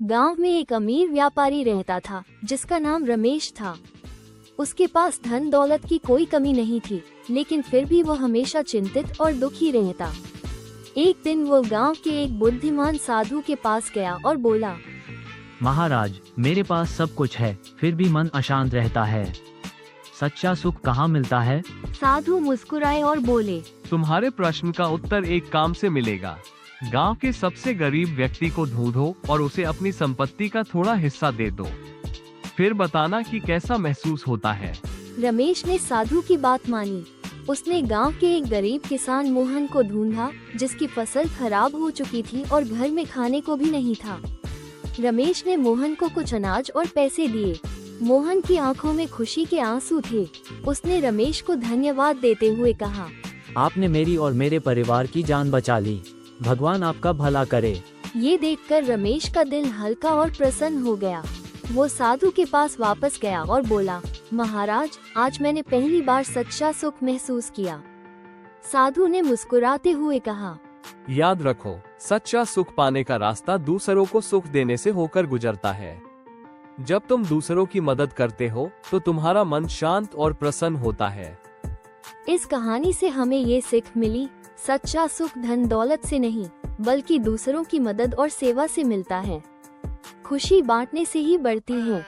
गांव में एक अमीर व्यापारी रहता था जिसका नाम रमेश था। उसके पास धन दौलत की कोई कमी नहीं थी, लेकिन फिर भी वो हमेशा चिंतित और दुखी रहता। एक दिन वो गांव के एक बुद्धिमान साधु के पास गया और बोला, महाराज, मेरे पास सब कुछ है, फिर भी मन अशांत रहता है। सच्चा सुख कहाँ मिलता है? साधु मुस्कुराए और बोले, तुम्हारे प्रश्न का उत्तर एक काम से मिलेगा। गांव के सबसे गरीब व्यक्ति को ढूंढो और उसे अपनी संपत्ति का थोड़ा हिस्सा दे दो, फिर बताना कि कैसा महसूस होता है। रमेश ने साधु की बात मानी। उसने गांव के एक गरीब किसान मोहन को ढूंढा, जिसकी फसल खराब हो चुकी थी और घर में खाने को भी नहीं था। रमेश ने मोहन को कुछ अनाज और पैसे दिए। मोहन की आंखों में खुशी के आंसू थे। उसने रमेश को धन्यवाद देते हुए कहा, आपने मेरी और मेरे परिवार की जान बचा ली। भगवान आपका भला करे। ये देखकर रमेश का दिल हल्का और प्रसन्न हो गया। वो साधु के पास वापस गया और बोला, महाराज, आज मैंने पहली बार सच्चा सुख महसूस किया। साधु ने मुस्कुराते हुए कहा, याद रखो, सच्चा सुख पाने का रास्ता दूसरों को सुख देने से होकर गुजरता है। जब तुम दूसरों की मदद करते हो तो तुम्हारा मन शांत और प्रसन्न होता है। इस कहानी से हमें ये सीख मिली, सच्चा सुख धन दौलत से नहीं, बल्कि दूसरों की मदद और सेवा से मिलता है। खुशी बांटने से ही बढ़ती है।